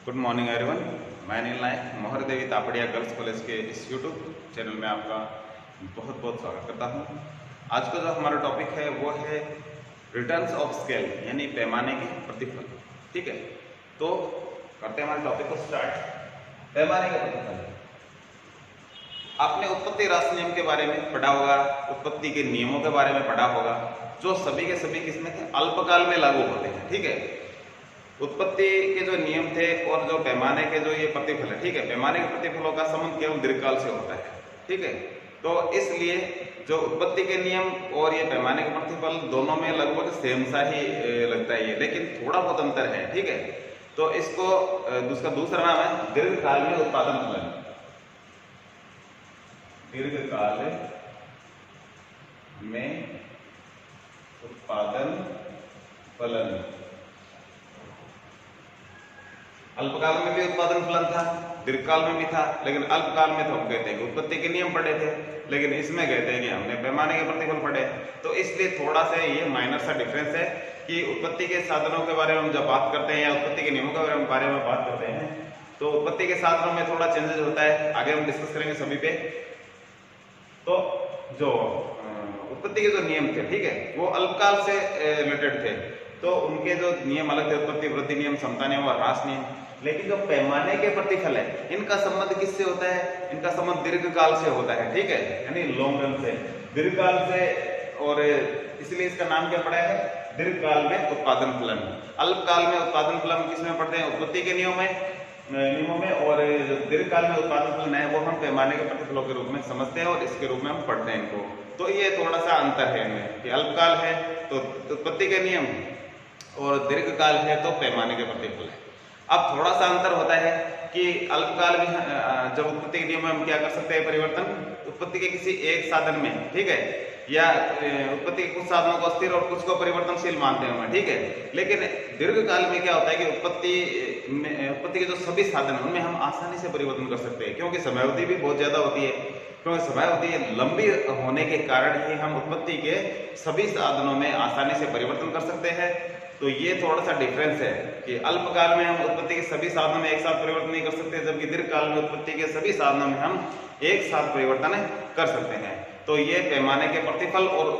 Good morning everyone. मैं अनिल नायक मोहर देवी Tapadia girls college के इस यूट्यूब चैनल में आपका बहुत बहुत स्वागत करता हूं। आज का जो हमारा टॉपिक है वो है रिटर्न्स ऑफ स्केल यानी पैमाने के प्रतिफल। ठीक है, तो करते हैं हमारे टॉपिक को स्टार्ट। पैमाने के प्रतिफल आपने उत्पत्ति राशि नियम के बारे में पढ़ा होगा, उत्पत्ति के नियमों के बारे में पढ़ा होगा, जो सभी के सभी किसमें थे, अल्पकाल में लागू होते हैं। ठीक है, उत्पत्ति के जो नियम थे और जो पैमाने के जो ये प्रतिफल है, ठीक है, पैमाने के प्रतिफलों का संबंध केवल दीर्घकाल से होता है। ठीक है, तो इसलिए जो उत्पत्ति के नियम और ये पैमाने के प्रतिफल दोनों में लगभग सेम सा ही लगता है ये, लेकिन थोड़ा बहुत अंतर है। ठीक है, तो इसको उसका दूसरा नाम है दीर्घकाल में उत्पादन फलन। दीर्घकाल में उत्पादन फलन। अल्पकाल में भी उत्पादन फलन था, दीर्घकाल में भी था, लेकिन अल्पकाल में तो हम कहते हैं कि उत्पत्ति के नियम पढ़े थे, लेकिन इसमें कहते हैं कि हमने पैमाने के प्रतिफल पढ़े। तो इसलिए थोड़ा सा ये माइनर सा डिफरेंस है कि उत्पत्ति के साधनों के बारे में हम जब बात करते हैं या उत्पत्ति के नियमों के बारे में बात करते हैं तो उत्पत्ति के साधनों में थोड़ा चेंजेस होता है। आगे हम डिस्कस करेंगे सभी पे। तो जो उत्पत्ति के जो नियम थे, ठीक है, वो अल्पकाल से रिलेटेड थे, तो उनके जो नियम अलग थे, उत्पत्ति वृद्धि नियम, समता नियम और ह्रास नियम। लेकिन जो पैमाने के प्रतिफल है, इनका संबंध किससे होता है? इनका संबंध दीर्घकाल से होता है। ठीक है, यानी लॉन्ग रन से, दीर्घकाल से, और इसलिए इसका नाम क्या पड़ा है? दीर्घकाल में उत्पादन फलन। अल्पकाल में उत्पादन फलन किसमें पढ़ते हैं? उत्पत्ति के नियमों में, और दीर्घकाल में उत्पादन फलन है वो हम पैमाने के प्रतिफलों के रूप में समझते हैं और इसके रूप में हम पढ़ते हैं इनको। तो ये थोड़ा सा अंतर है इनमें कि अल्पकाल है तो उत्पत्ति के नियम और दीर्घकाल है तो पैमाने के प्रतिफल है। अब थोड़ा सा अंतर होता है कि अल्पकाल में जब उत्पत्ति के नियम में हम क्या कर सकते हैं? परिवर्तन उत्पत्ति के किसी एक साधन में, ठीक है, या उत्पत्ति के कुछ साधनों को स्थिर और कुछ को परिवर्तनशील मानते हैं, ठीक है। लेकिन दीर्घकाल में क्या होता है कि उत्पत्ति के जो सभी साधन हैं उनमें हम आसानी से परिवर्तन कर सकते हैं, क्योंकि समयावधि भी बहुत ज्यादा होती है। क्योंकि समयावधि लंबी होने के कारण ही हम उत्पत्ति के सभी साधनों में आसानी से परिवर्तन कर सकते हैं। तो ये थोड़ा सा डिफरेंस है कि अल्पकाल में हम उत्पत्ति के सभी साधनों में एक साथ परिवर्तन नहीं कर सकते, जबकि दीर्घकाल में उत्पत्ति के सभी साधनों में हम एक साथ परिवर्तन कर सकते हैं। तो ये पैमाने के प्रतिफल और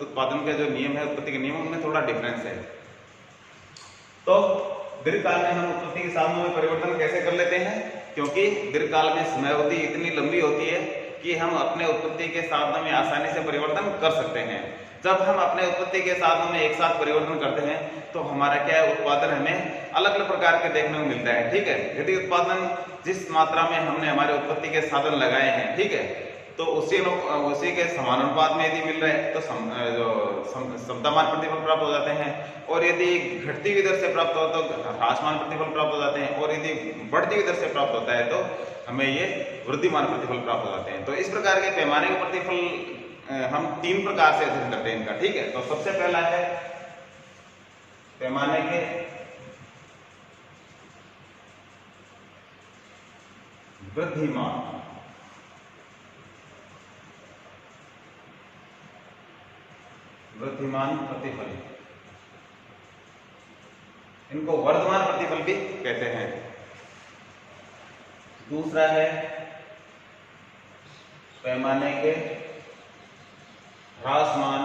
उत्पादन के जो नियम है, उत्पत्ति के नियम, उनमें थोड़ा डिफरेंस है। तो दीर्घकाल में हम उत्पत्ति के साधनों में परिवर्तन कैसे कर लेते हैं? क्योंकि दीर्घकाल में समयावधि इतनी लंबी होती है कि हम अपने उत्पत्ति के साधनों में आसानी से परिवर्तन कर सकते हैं। जब हम अपने उत्पत्ति के साधनों में एक साथ परिवर्तन करते हैं तो हमारा क्या है? उत्पादन हमें अलग अलग प्रकार के देखने को मिलता है। ठीक है, यदि उत्पादन जिस मात्रा में हमने हमारे उत्पत्ति के साधन लगाए हैं, ठीक है, तो उसी के समानुपात में यदि मिल रहे हैं तो समतामान प्रतिफल प्राप्त हो जाते हैं, और यदि घटती हुई दर से प्राप्त हो तो ह्रासमान प्रतिफल प्राप्त हो जाते हैं, और यदि बढ़ती हुई दर से प्राप्त होता है तो हमें ये वृद्धिमान प्रतिफल प्राप्त हो जाते हैं। तो इस प्रकार के पैमाने के प्रतिफल हम तीन प्रकार से अध्ययन करते हैं इनका। ठीक है, तो सबसे पहला है पैमाने के वृद्धिमान प्रतिफल, इनको वर्धमान प्रतिफल भी कहते हैं। दूसरा है पैमाने के ह्रासमान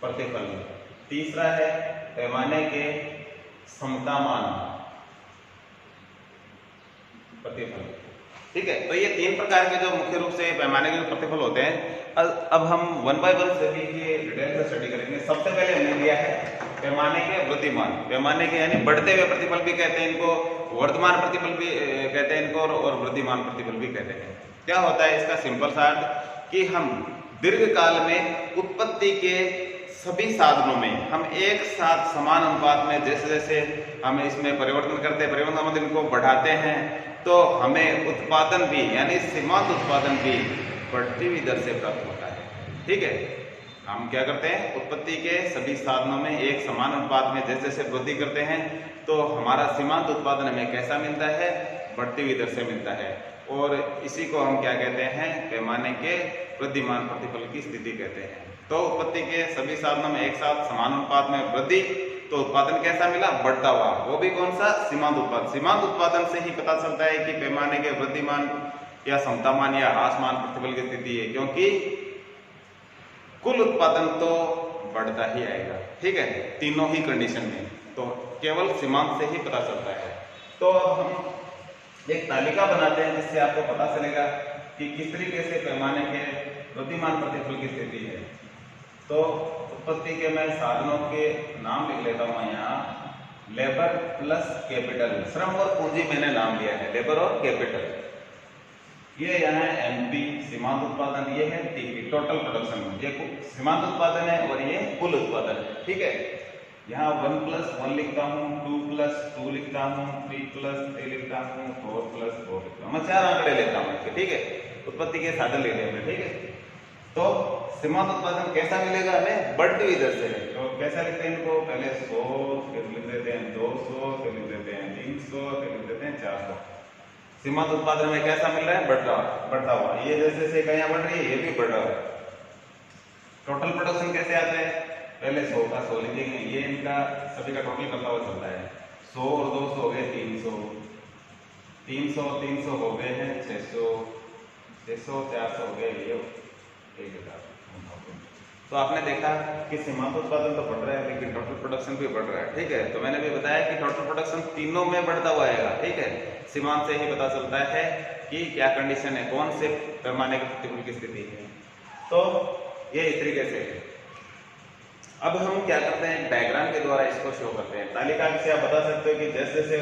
प्रतिफल। तीसरा है पैमाने के समतामान प्रतिफल। ठीक है, तो ये तीन प्रकार के जो मुख्य रूप से पैमाने के जो प्रतिफल होते हैं, अब हम वन बाय वन सभी की डिटेल से स्टडी करेंगे। सबसे पहले हमने लिया है पैमाने के वृद्धिमान। पैमाने के यानी बढ़ते हुए प्रतिफल भी कहते हैं इनको, वर्धमान प्रतिफल भी कहते हैं इनको, और वृद्धिमान प्रतिफल भी कहते हैं। क्या होता है इसका सिंपल सा अर्थ कि हम दीर्घकाल में उत्पत्ति के सभी साधनों में हम एक साथ समान अनुपात में जैसे जैसे हम इसमें परिवर्तन करते हैं, परिवर्तन मतलब इनको बढ़ाते हैं, तो हमें उत्पादन भी यानी सीमांत उत्पादन भी बढ़ती हुई दर से प्राप्त होता है। ठीक है, हम क्या करते हैं? उत्पत्ति के सभी साधनों में एक समान अनुपात में जैसे जैसे वृद्धि करते हैं तो हमारा सीमांत उत्पादन हमें कैसा मिलता है? बढ़ती हुई दर से मिलता है, और इसी को हम क्या कहते हैं? पैमाने के वृद्धिमान प्रतिफल की स्थिति कहते हैं। तो उत्पत्ति के सभी साधनों में एक साथ समान अनुपात में वृद्धि, तो उत्पादन कैसा मिला? बढ़ता हुआ। वो भी कौन सा? सीमांत उत्पादन। सीमांत उत्पादन से ही पता चलता है कि पैमाने के वृद्धिमान या समतामान या ह्रासमान प्रतिफल की स्थिति है, क्योंकि कुल उत्पादन तो बढ़ता ही आएगा, ठीक है, तीनों ही कंडीशन में, तो केवल सीमांत से ही पता चलता है। तो अब हम एक तालिका बनाते हैं जिससे आपको पता चलेगा कि किस तरीके से पैमाने के वृद्धिमान प्रतिफल की स्थिति है। तो उत्पत्ति के मैं साधनों के नाम लिख लेता हूँ यहाँ। लेबर प्लस कैपिटल, श्रम और पूंजी मैंने नाम लिया है, लेबर और कैपिटल। ये यहाँ एमपी सीमांत उत्पादन, ये है टीपी टोटल प्रोडक्शन। ये सीमांत उत्पादन है और ये कुल उत्पादन है, ठीक है। यहाँ 1 + 1 लिखता हूँ, 2 + 2 लिखता हूँ, 3 + 3 लिखता हूँ, 4 + 4 लिखता हूँ। मैं 4 आंकड़े लेता हूँ इसके, ठीक है, उत्पत्ति के साधन ले लिया मैं, ठीक है। तो सीमांत उत्पादन कैसा मिलेगा हमें? बढ़ती हुई दर से। तो कैसा लिखते हैं इनको? पहले 100, फिर लिख देते हैं 200, फिर लिख देते हैं 300, फिर लिख देते हैं 400। सीमांत उत्पादन में कैसा मिल रहा है? बढ़ता हुआ। ये जैसे से इकाइयां बढ़ रही है, ये भी बढ़ रहा है। टोटल प्रोडक्शन कैसे आता है? पहले 100 का 100 लिखेंगे, ये इनका सभी का टोटल करता हुआ चलता है। 100 और 200 हो गए 300, 300 और 300 हो गए हैं 600, 600 400 हो गए ये 1000। तो आपने देखा कि सीमांत उत्पादन तो बढ़ रहा है लेकिन टोटल प्रोडक्शन भी बढ़ रहा है, ठीक है। तो मैंने भी बताया कि टोटल प्रोडक्शन तीनों में बढ़ता हुआ आएगा, ठीक है। सीमांत से ही पता चलता है कि क्या कंडीशन है, कौन से पैमाने के प्रतिकूल की स्थिति है। तो ये इस तरीके से है। अब हम क्या करते हैं? डायग्राम के द्वारा इसको शो करते हैं। तालिका से आप बता सकते हो कि जैसे जैसे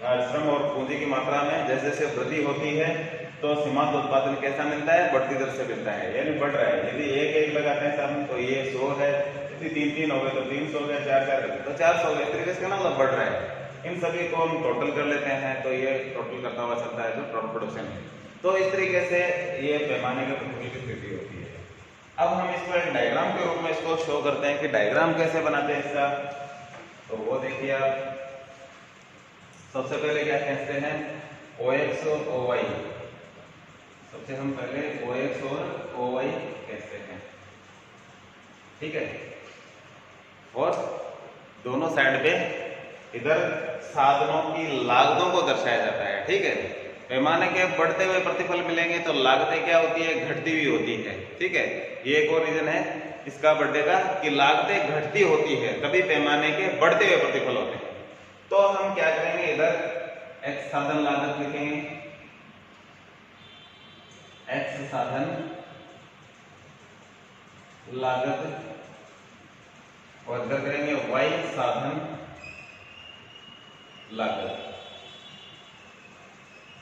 श्रम और पूंजी की मात्रा में जैसे जैसे वृद्धि होती है तो सीमांत उत्पादन कैसा मिलता है? बढ़ती दर से मिलता है, यानी बढ़ रहा है। यदि 1 लगाते हैं साहब तो ये 100 है, यदि 3 हो गए तो 300 हो गया, 4 तो 400 हो गया। इस तरीके से ना मतलब बढ़ रहा है। इन सभी को हम टोटल कर लेते हैं तो ये टोटल करता हुआ चलता है जो टोटल प्रोडक्शन है। तो इस तरीके से ये पैमाने के प्रतिफल की स्थिति होती है। अब हम इसको एक डायग्राम के रूप में इसको शो करते हैं कि डायग्राम कैसे बनाते हैं इसका। तो वो देखिए आप, सबसे पहले क्या कहते हैं? OX और OY। सबसे हम पहले OX और OY कहते हैं, ठीक है। और दोनों साइड पे इधर साधनों की लागतों को दर्शाया जाता है, ठीक है। पैमाने के बढ़ते हुए प्रतिफल मिलेंगे तो लागतें क्या होती है? घटती हुई होती है, ठीक है। ये एक और रीजन है इसका बढ़ने का कि लागतें घटती होती है तभी पैमाने के बढ़ते हुए प्रतिफल होते हैं। तो हम क्या करेंगे? इधर X साधन लागत लिखेंगे, X साधन लागत, और इधर करेंगे Y साधन लागत।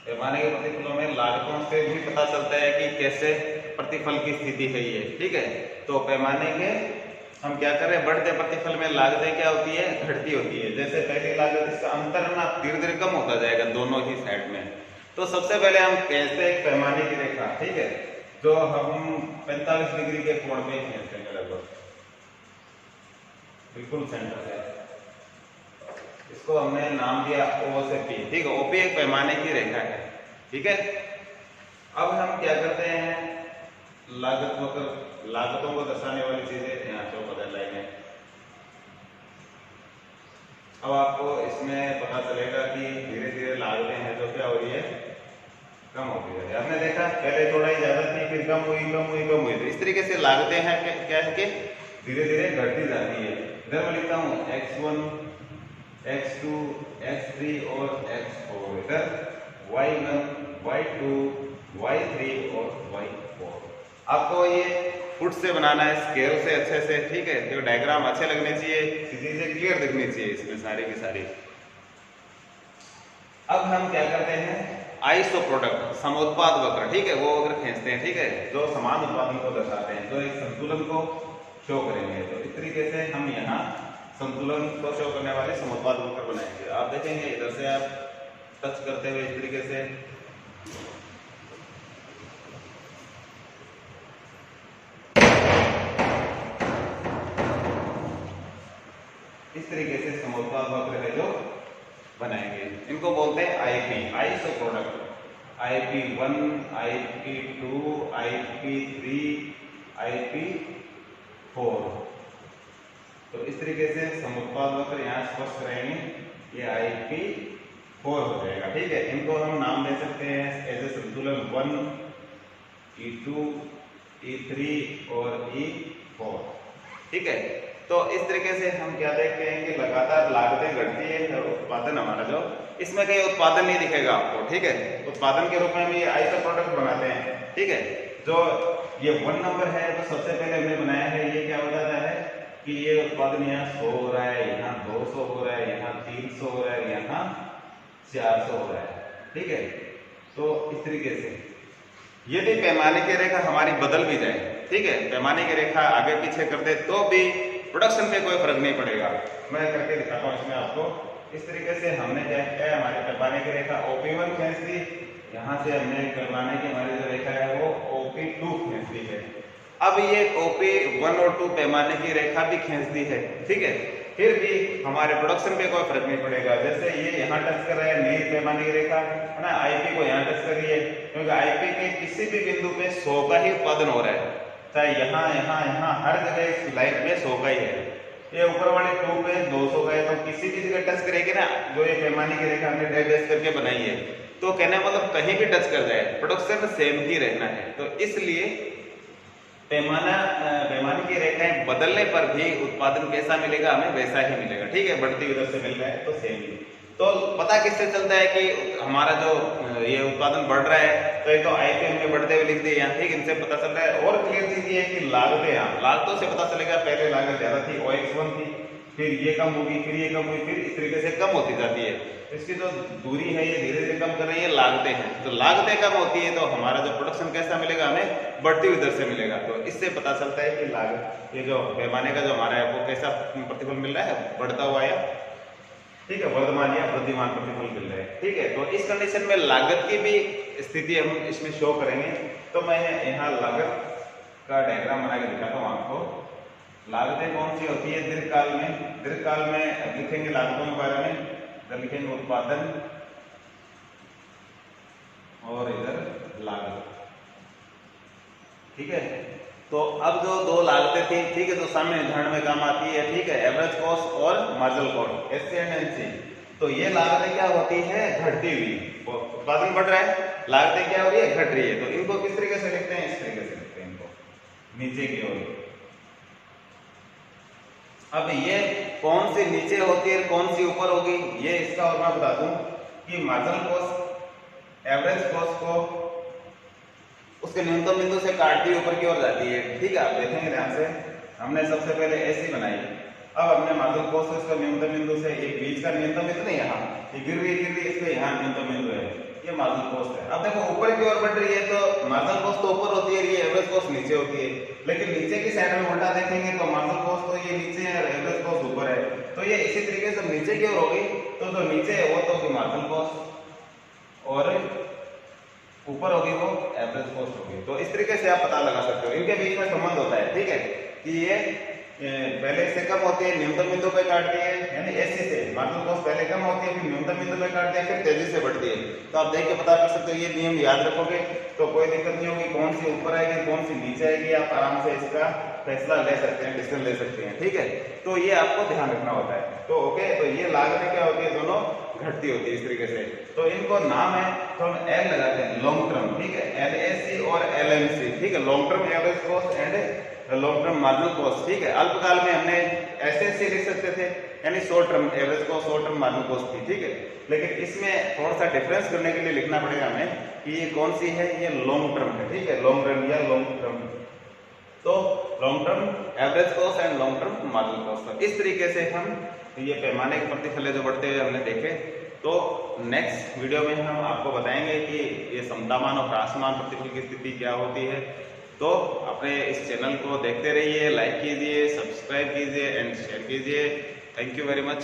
पैमाने के प्रतिफलों में लागतों से भी पता चलता है कि कैसे प्रतिफल की स्थिति है ये, ठीक है। तो पैमाने के हम क्या करें? बढ़ते प्रतिफल में लागतें क्या होती है? घटती होती है। जैसे पहली लागत, इसका अंतर ना धीरे धीरे कम होता जाएगा दोनों ही साइड में। तो सबसे पहले हम कैसे एक पैमाने की रेखा, ठीक है, जो हम 45 डिग्री के कोण पे खींचते हैं लगभग बिल्कुल सेंटर से, इसको हमने नाम दिया O से P, ठीक है। OP एक पैमाने की रेखा है, ठीक है। अब हम क्या करते हैं? लागतों को दर्शाने वाली चीजें यहाँ शो कर लाएंगे। अब आपको इसमें पता चलेगा कि धीरे धीरे लागतें हैं जो क्या हो रही है? कम होती है। आपने देखा पहले थोड़ा ही ज्यादा थी, फिर कम हुई कम हुई कम हुई। तो इस तरीके से लागतें हैं क्या है कि धीरे धीरे घटती जाती है। इधर मैं लिखता हूँ X1, X2, X3 और X4। इधर Y1, Y2, Y3 और Y4। आपको ये फुट से बनाना है, स्केल से अच्छे से, ठीक है। तो डायग्राम अच्छे लगने चाहिए, चीजें क्लियर दिखनी चाहिए इसमें सारी की सारी। अब हम क्या करते हैं? आइसो प्रोडक्ट, समोत्पाद वक्र, ठीक है, वो वक्र खींचते हैं, ठीक है, जो समान उत्पादन को दर्शाते हैं, जो एक संतुलन को शो करेंगे। तो इस तरीके से हम यहाँ संतुलन को शो करने वाले समोत्पाद वक्र बनाएंगे। आप देखेंगे इधर से आप टच करते हुए इस तरीके से इस तरीके से समोत्पाद वक्र है जो बनाएंगे। इनको बोलते हैं IP, iso product. IP1, IP2, IP3, IP4। तो इस तरीके से समुत्पाद वक्र यहाँ स्पष्ट रहेंगे, ये IP4 हो जाएगा। ठीक है, इनको हम नाम दे सकते हैं एज ए संतुलन 1, E2, E3 और E4। ठीक है, तो इस तरीके से हम क्या देखते हैं कि लगातार लागतें घटती है, उत्पादन हमारा जो, इसमें कहीं उत्पादन नहीं दिखेगा आपको। ठीक है, उत्पादन के रूप में हम ये आइसो प्रोडक्ट बनाते हैं। ठीक है, जो ये 1 नंबर है तो सबसे पहले हमने बनाया है, ये क्या बताता है कि ये उत्पादन यहाँ 100 हो रहा है, यहाँ 200 हो रहा है, यहाँ 300 हो रहा है, यहाँ 400 हो रहा है। ठीक है, तो इस तरीके से यदि पैमाने की रेखा हमारी बदल भी जाए, ठीक है, पैमाने की रेखा आगे पीछे कर दे तो भी प्रोडक्शन पे कोई फर्क नहीं पड़ेगा। मैं करके दिखाता हूँ इसमें आपको। इस तरीके से हमने क्या किया, हमारे पैमाने की रेखा OP1 खींच दी, यहाँ से हमने पैमाने की हमारी जो रेखा है वो OP2 खींच दी है। अब ये OP1 और 2 पैमाने की रेखा भी खींच दी है। ठीक है, फिर भी हमारे प्रोडक्शन पे कोई फर्क नहीं पड़ेगा। जैसे ये यहाँ टच कर रहा है नई पैमाने की रेखा है ना, IP को यहाँ टच कर रही है, क्योंकि IP के किसी भी बिंदु पे 100 का ही उत्पादन हो रहा है, चाहे यहाँ यहाँ यहाँ हर जगह इस लाइन पे 100 का ही है। ये ऊपर वाले 2 पे 200 का है, तो किसी भी जगह टच करेगी ना, जो ये पैमाने की रेखा हमने डैश करके बनाई है, तो कहने मतलब कहीं भी टच कर जाए प्रोडक्शन सेम ही रहना है। तो इसलिए पैमाने की रेखाएं बदलने पर भी उत्पादन कैसा मिलेगा, हमें वैसा ही मिलेगा। ठीक है, बढ़ती उधर से मिल रहा है तो सेम ही। तो पता किससे चलता है कि हमारा जो ये उत्पादन बढ़ रहा है, तो ये तो IP हमने बढ़ते हुए लिख दिए यहाँ। ठीक, इनसे पता चल रहा है। और क्लियर चीज ये है कि लागतें, यहाँ लागतों से पता चलेगा, पहले लागत ज्यादा थी, OX1 थी, फिर ये कम होगी, फिर ये कम हुई, फिर इस तरीके से कम होती जाती है। इसकी जो दूरी है ये धीरे धीरे कम कर रही है, लागतें हैं, तो लागतें कम होती है तो हमारा जो प्रोडक्शन कैसा मिलेगा, हमें बढ़ती हुई दर से मिलेगा। तो इससे पता चलता है कि लागत, ये जो पैमाने का जो हमारा है वो कैसा प्रतिफल मिल रहा है, बढ़ता हुआ या ठीक है वर्धमान या वृद्धिमान प्रतिफल मिल रहा है। ठीक है, तो इस कंडीशन में लागत की भी स्थिति हम इसमें शो करेंगे। तो मैं यहाँ लागत का डायग्राम बना के दिखाता हूँ आपको। लागतें कौन सी होती है दीर्घकाल में, दीर्घकाल में लिखेंगे लागतों के बारे में, इधर लिखेंगे उत्पादन और इधर लागत। ठीक है, तो अब जो 2 लागतें थी, ठीक है, तो सामने निर्धारण में काम आती है। ठीक है, एवरेज कॉस्ट और मार्जिनल कॉस्ट, SC&NC। तो ये लागतें क्या होती है, घटती हुई, उत्पादन बढ़ रहा है, लागतें क्या हो रही है, घट रही है। तो इनको किस तरीके से लिखते हैं, इस तरीके से लिखते हैं इनको, नीचे की ओर। अब ये कौन सी नीचे होती है, कौन सी ऊपर होगी, ये इसका और मैं बता दूं कि मार्जिनल कॉस्ट एवरेज कॉस्ट को उसके न्यूनतम बिंदु से काटती ऊपर की ओर जाती है। ठीक है, आप देखेंगे ध्यान से, हमने सबसे पहले ऐसी बनाई, अब हमने मार्जिनल कॉस्ट इसका न्यूनतम बिंदु से, एक बीच का न्यूनतम बिंदु नहीं, यहाँ ये गिर रही इसके यहाँ न्यूनतम बिंदु है, ये मार्जिनल कॉस्ट है। अब देखो ऊपर की ओर बढ़ रही है तो मार्जिनल कॉस्ट तो ऊपर होती है, ये एवरेज कॉस्ट नीचे होती है। लेकिन नीचे की साइड में उल्टा देखेंगे तो मार्जिनल कॉस्ट तो ये नीचे है, एवरेज कॉस्ट ऊपर है। तो ये इसी तरीके से नीचे की ओर होगी, तो जो नीचे है वो तो होगी मार्जिनल कॉस्ट और ऊपर होगी वो एवरेज कॉस्ट होगी। तो इस तरीके से आप पता लगा सकते हो, इनके बीच में संबंध होता है। ठीक है, कि ये पहले से कम होती है, न्यूनतम बिंदु पे काटती है, यानी ऐसे से मार्जिनल कॉस्ट पहले कम होती है, फिर न्यूनतम बिंदु पे काटती है, फिर तेजी से बढ़ती है। तो आप देख के पता कर सकते हो, ये नियम याद रखोगे तो कोई दिक्कत नहीं होगी, कौन सी ऊपर आएगी कौन सी नीचे आएगी, आप आराम से इसका फैसला ले सकते हैं, डिसीजन ले सकते हैं। ठीक है, तो ये आपको ध्यान रखना होता है। तो ओके, तो ये लागतें क्या होती है, दोनों घटती होती है इस तरीके से। तो इनको नाम है तो हम L लगाते हैं, लॉन्ग टर्म। ठीक है, LAC और LMC। ठीक है, long term average cost and long term marginal cost. ठीक है, अल्पकाल में हमने SSC लिख सकते थे, यानी short term average cost, short term marginal cost थी। ठीक है, लेकिन इसमें थोड़ा सा डिफरेंस करने के लिए लिखना पड़ेगा हमें कि ये कौन सी है, ये लॉन्ग टर्म है। ठीक है, लॉन्ग रन या लॉन्ग टर्म, तो long term average cost and long term marginal cost. इस तरीके से हम ये पैमाने के प्रतिफल जो बढ़ते हुए हमने देखे। तो नेक्स्ट वीडियो में हम आपको बताएंगे कि ये समतामान और ह्रासमान प्रतिफल की स्थिति क्या होती है। तो अपने इस चैनल को देखते रहिए, लाइक कीजिए, सब्सक्राइब कीजिए एंड शेयर कीजिए। Thank you very much.